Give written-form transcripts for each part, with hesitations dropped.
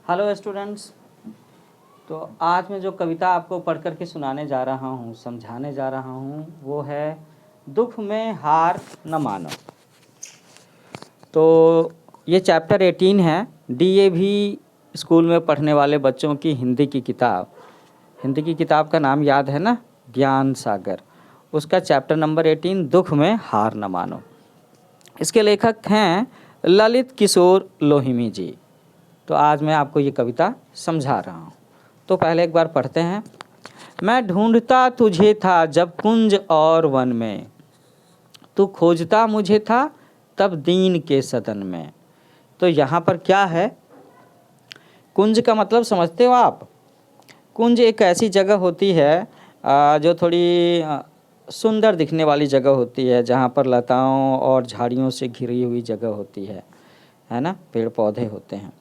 Hello students. तो आज मैं जो कविता आपको पढ़ कर के सुनाने जा रहा हूँ, समझाने जा रहा हूँ, वो है दुख में हार न मानो। तो ये चैप्टर 18 है। डीएवी स्कूल में पढ़ने वाले बच्चों की हिंदी की किताब। हिंदी की किताब का नाम याद है ना, ज्ञान सागर। उसका चैप्टर नंबर 18 दुख में हार न मानो। इसके लेखक हैं ललित किशोर लोहिमी जी। तो आज मैं आपको ये कविता समझा रहा हूँ। तो पहले एक बार पढ़ते हैं। मैं ढूंढता तुझे था जब कुंज और वन में, तू खोजता मुझे था तब दीन के सदन में। तो यहाँ पर क्या है, कुंज का मतलब समझते हो आप? कुंज एक ऐसी जगह होती है जो थोड़ी सुंदर दिखने वाली जगह होती है, जहाँ पर लताओं और झाड़ियों से घिरी हुई जगह होती है ना, पेड़ पौधे होते हैं।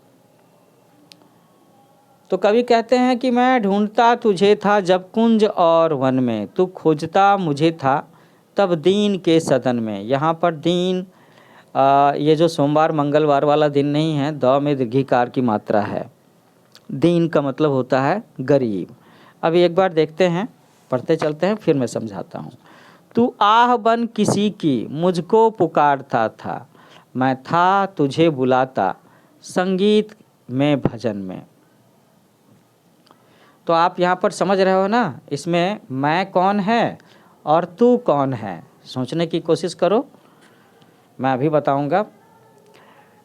तो कवि कहते हैं कि मैं ढूंढता तुझे था जब कुंज और वन में, तू खोजता मुझे था तब दीन के सदन में। यहाँ पर दीन ये जो सोमवार मंगलवार वाला दिन नहीं है, द में दीर्घिकार की मात्रा है। दीन का मतलब होता है गरीब। अभी एक बार देखते हैं, पढ़ते चलते हैं, फिर मैं समझाता हूँ। तू आह बन किसी की मुझको पुकारता था, मैं था तुझे बुलाता संगीत में भजन में। तो आप यहाँ पर समझ रहे हो ना, इसमें मैं कौन है और तू कौन है, सोचने की कोशिश करो। मैं अभी बताऊंगा।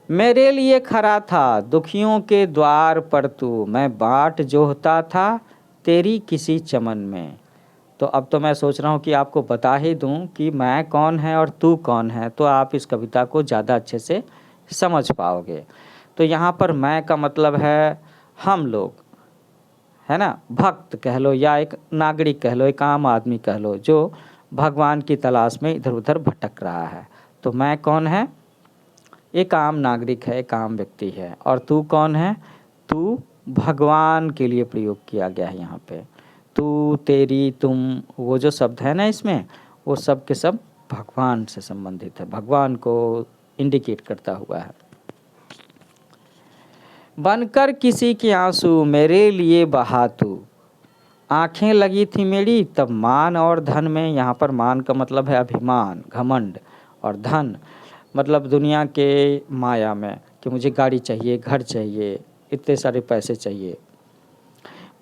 मेरे लिए खड़ा था दुखियों के द्वार पर तू, मैं बाट जोहता था तेरी किसी चमन में। तो अब तो मैं सोच रहा हूँ कि आपको बता ही दूँ कि मैं कौन है और तू कौन है, तो आप इस कविता को ज़्यादा अच्छे से समझ पाओगे। तो यहाँ पर मैं का मतलब है हम लोग, है ना, भक्त कह लो या एक नागरिक कह लो, एक आम आदमी कह लो, जो भगवान की तलाश में इधर उधर भटक रहा है। तो मैं कौन है? एक आम नागरिक है, एक आम व्यक्ति है। और तू कौन है? तू भगवान के लिए प्रयोग किया गया है यहाँ पे। तू, तेरी, तुम, वो जो शब्द है ना इसमें, वो सब के सब भगवान से संबंधित है, भगवान को इंडिकेट करता हुआ है। बनकर किसी के आंसू मेरे लिए बहा तू, आंखें लगी थी मेरी तब मान और धन में। यहाँ पर मान का मतलब है अभिमान, घमंड, और धन मतलब दुनिया के माया में, कि मुझे गाड़ी चाहिए, घर चाहिए, इतने सारे पैसे चाहिए।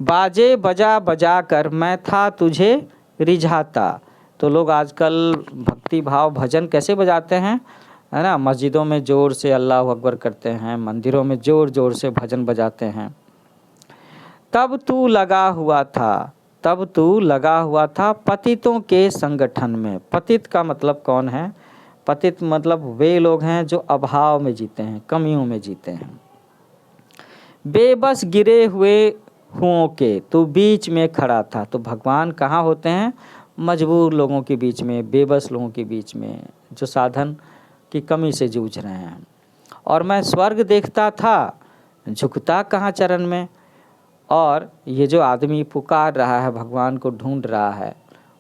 बाजे बजा बजा कर मैं था तुझे रिझाता। तो लोग आजकल भक्ति भाव भजन कैसे बजाते हैं, है ना, मस्जिदों में ज़ोर से अल्लाह अकबर करते हैं, मंदिरों में ज़ोर ज़ोर से भजन बजाते हैं। तब तू लगा हुआ था, तब तू लगा हुआ था पतितों के संगठन में। पतित का मतलब कौन है? पतित मतलब वे लोग हैं जो अभाव में जीते हैं, कमियों में जीते हैं। बेबस गिरे हुए हुओं के तू बीच में खड़ा था। तो भगवान कहाँ होते हैं? मजबूर लोगों के बीच में, बेबस लोगों के बीच में, जो साधन की कमी से जूझ रहे हैं। और मैं स्वर्ग देखता था, झुकता कहाँ चरण में। और ये जो आदमी पुकार रहा है, भगवान को ढूंढ रहा है,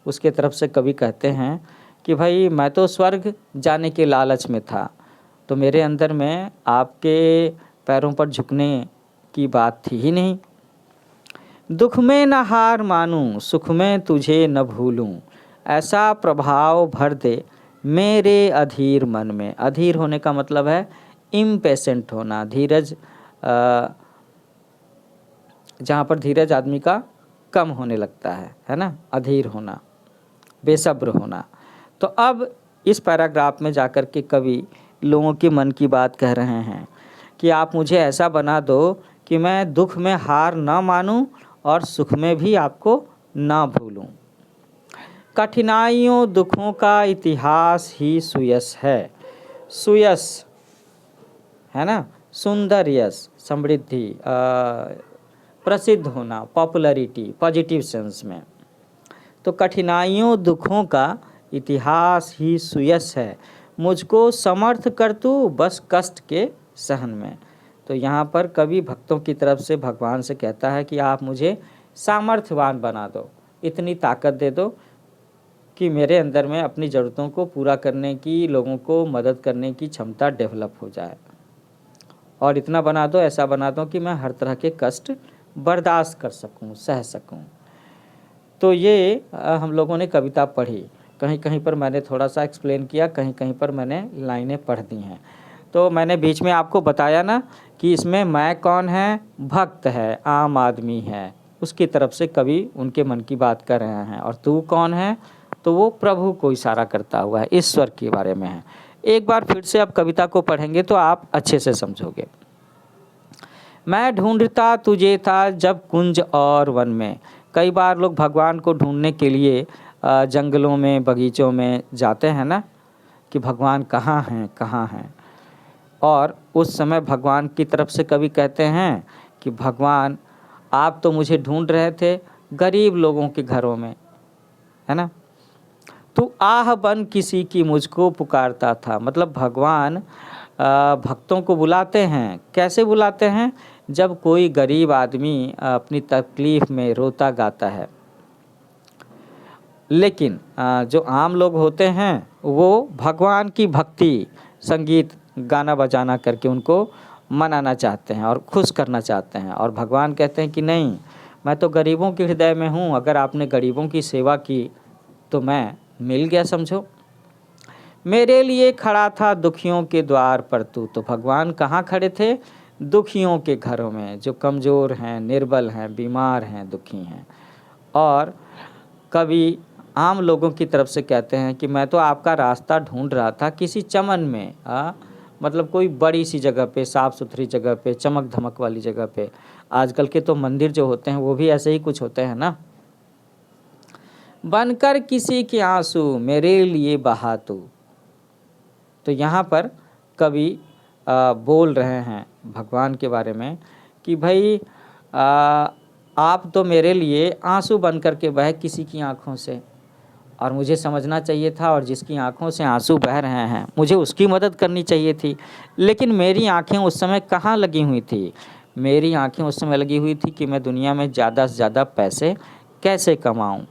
उसके तरफ से कवि कहते हैं कि भाई मैं तो स्वर्ग जाने के लालच में था, तो मेरे अंदर में आपके पैरों पर झुकने की बात थी ही नहीं। दुख में न हार मानूं, सुख में तुझे न भूलूं, ऐसा प्रभाव भर दे मेरे अधीर मन में। अधीर होने का मतलब है इम्पेशेंट होना, धीरज, जहाँ पर धीरज आदमी का कम होने लगता है ना, अधीर होना, बेसब्र होना। तो अब इस पैराग्राफ में जाकर के कवि लोगों के मन की बात कह रहे हैं कि आप मुझे ऐसा बना दो कि मैं दुख में हार ना मानूं और सुख में भी आपको ना भूलूं। कठिनाइयों दुखों का इतिहास ही सुयश है। सुयश है ना, सुंदर यश, समृद्धि, प्रसिद्ध होना, पॉपुलैरिटी, पॉजिटिव सेंस में। तो कठिनाइयों दुखों का इतिहास ही सुयश है, मुझको समर्थ कर तू बस कष्ट के सहन में। तो यहाँ पर कवि भक्तों की तरफ से भगवान से कहता है कि आप मुझे सामर्थ्यवान बना दो, इतनी ताकत दे दो कि मेरे अंदर में अपनी ज़रूरतों को पूरा करने की, लोगों को मदद करने की क्षमता डेवलप हो जाए। और इतना बना दो, ऐसा बना दो कि मैं हर तरह के कष्ट बर्दाश्त कर सकूं, सह सकूं। तो ये हम लोगों ने कविता पढ़ी, कहीं कहीं पर मैंने थोड़ा सा एक्सप्लेन किया, कहीं कहीं पर मैंने लाइनें पढ़ दी हैं। तो मैंने बीच में आपको बताया ना कि इसमें मैं कौन है, भक्त है, आम आदमी है, उसकी तरफ से कवि उनके मन की बात कर रहे हैं। और तू कौन है, तो वो प्रभु को इशारा करता हुआ है, ईश्वर के बारे में है। एक बार फिर से अब कविता को पढ़ेंगे तो आप अच्छे से समझोगे। मैं ढूंढता तुझे था जब कुंज और वन में। कई बार लोग भगवान को ढूंढने के लिए जंगलों में, बगीचों में जाते हैं ना, कि भगवान कहाँ हैं, कहाँ हैं। और उस समय भगवान की तरफ से कवि कहते हैं कि भगवान आप तो मुझे ढूंढ रहे थे गरीब लोगों के घरों में, है ना। तू आह बन किसी की मुझको पुकारता था। मतलब भगवान भक्तों को बुलाते हैं। कैसे बुलाते हैं? जब कोई गरीब आदमी अपनी तकलीफ़ में रोता गाता है। लेकिन जो आम लोग होते हैं वो भगवान की भक्ति, संगीत, गाना बजाना करके उनको मनाना चाहते हैं और खुश करना चाहते हैं। और भगवान कहते हैं कि नहीं, मैं तो गरीबों के हृदय में हूँ, अगर आपने गरीबों की सेवा की तो मैं मिल गया समझो। मेरे लिए खड़ा था दुखियों के द्वार पर तू। तो भगवान कहाँ खड़े थे? दुखियों के घरों में, जो कमज़ोर हैं, निर्बल हैं, बीमार हैं, दुखी हैं। और कभी आम लोगों की तरफ से कहते हैं कि मैं तो आपका रास्ता ढूंढ रहा था किसी चमन में, मतलब कोई बड़ी सी जगह पे, साफ़ सुथरी जगह पे, चमक धमक वाली जगह पे। आजकल के तो मंदिर जो होते हैं वो भी ऐसे ही कुछ होते हैं ना। बनकर किसी के आंसू मेरे लिए बहा तू। तो यहाँ पर कवि बोल रहे हैं भगवान के बारे में कि भाई आप तो मेरे लिए आंसू बन कर के बहे किसी की आंखों से, और मुझे समझना चाहिए था, और जिसकी आंखों से आंसू बह रहे हैं मुझे उसकी मदद करनी चाहिए थी। लेकिन मेरी आंखें उस समय कहाँ लगी हुई थी? मेरी आंखें उस समय लगी हुई थी कि मैं दुनिया में ज़्यादा से ज़्यादा पैसे कैसे कमाऊं,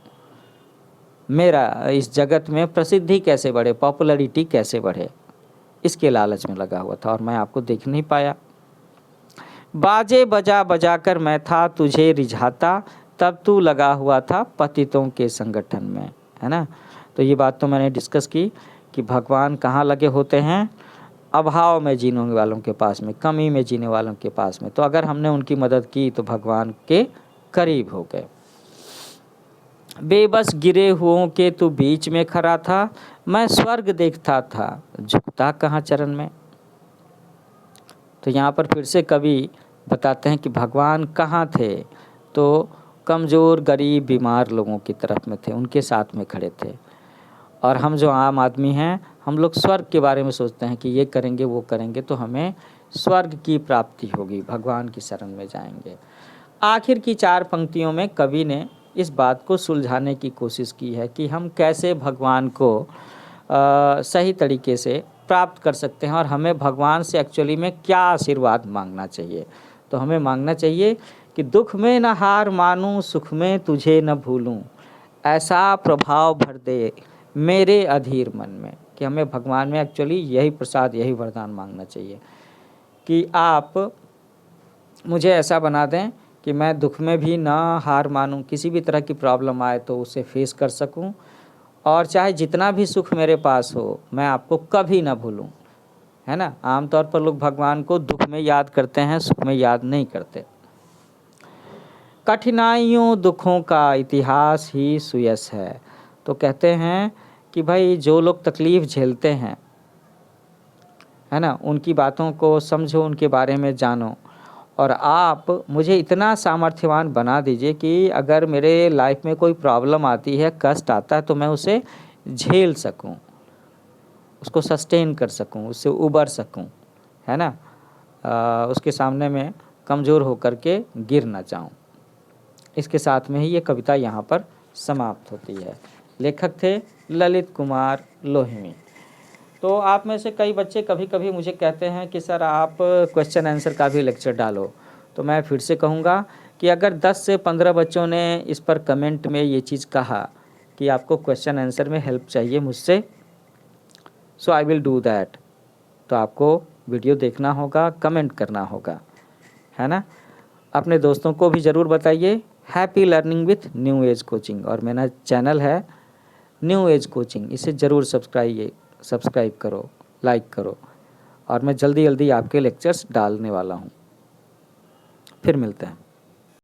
मेरा इस जगत में प्रसिद्धि कैसे बढ़े, पॉपुलैरिटी कैसे बढ़े, इसके लालच में लगा हुआ था और मैं आपको देख नहीं पाया। बाजे बजा बजा कर मैं था तुझे रिझाता, तब तू लगा हुआ था पतितों के संगठन में, है ना। तो ये बात तो मैंने डिस्कस की कि भगवान कहाँ लगे होते हैं? अभाव में जीने वालों के पास में, कमी में जीने वालों के पास में। तो अगर हमने उनकी मदद की तो भगवान के करीब हो गए। बेबस गिरे हुओं के तू बीच में खड़ा था, मैं स्वर्ग देखता था झुकता कहाँ चरण में। तो यहाँ पर फिर से कवि बताते हैं कि भगवान कहाँ थे? तो कमज़ोर, गरीब, बीमार लोगों की तरफ में थे, उनके साथ में खड़े थे। और हम जो आम आदमी हैं, हम लोग स्वर्ग के बारे में सोचते हैं कि ये करेंगे, वो करेंगे तो हमें स्वर्ग की प्राप्ति होगी, भगवान की शरण में जाएंगे। आखिर की 4 पंक्तियों में कवि ने इस बात को सुलझाने की कोशिश की है कि हम कैसे भगवान को सही तरीके से प्राप्त कर सकते हैं और हमें भगवान से एक्चुअली में क्या आशीर्वाद मांगना चाहिए। तो हमें मांगना चाहिए कि दुख में न हार मानूं, सुख में तुझे न भूलूं, ऐसा प्रभाव भर दे मेरे अधीर मन में। कि हमें भगवान में एक्चुअली यही प्रसाद, यही वरदान मांगना चाहिए कि आप मुझे ऐसा बना दें कि मैं दुख में भी ना हार मानूं, किसी भी तरह की प्रॉब्लम आए तो उसे फेस कर सकूं, और चाहे जितना भी सुख मेरे पास हो मैं आपको कभी ना भूलूं, है ना। आमतौर पर लोग भगवान को दुख में याद करते हैं, सुख में याद नहीं करते। कठिनाइयों दुखों का इतिहास ही सुयस है। तो कहते हैं कि भाई जो लोग तकलीफ़ झेलते हैं, है ना, उनकी बातों को समझो, उनके बारे में जानो, और आप मुझे इतना सामर्थ्यवान बना दीजिए कि अगर मेरे लाइफ में कोई प्रॉब्लम आती है, कष्ट आता है, तो मैं उसे झेल सकूं, उसको सस्टेन कर सकूं, उससे उबर सकूं, है ना। उसके सामने में कमज़ोर होकर के गिर ना जाऊं। इसके साथ में ही ये कविता यहाँ पर समाप्त होती है। लेखक थे ललित कुमार लोहिमी। तो आप में से कई बच्चे कभी कभी मुझे कहते हैं कि सर आप क्वेश्चन आंसर का भी लेक्चर डालो। तो मैं फिर से कहूँगा कि अगर 10 से 15 बच्चों ने इस पर कमेंट में ये चीज़ कहा कि आपको क्वेश्चन आंसर में हेल्प चाहिए मुझसे, सो आई विल डू दैट। तो आपको वीडियो देखना होगा, कमेंट करना होगा, है ना। अपने दोस्तों को भी ज़रूर बताइए। Happy learning with new age coaching, और मेरा चैनल है न्यू एज कोचिंग, इसे ज़रूर सब्सक्राइब करो, लाइक करो, और मैं जल्दी जल्दी आपके लेक्चर्स डालने वाला हूँ। फिर मिलते हैं।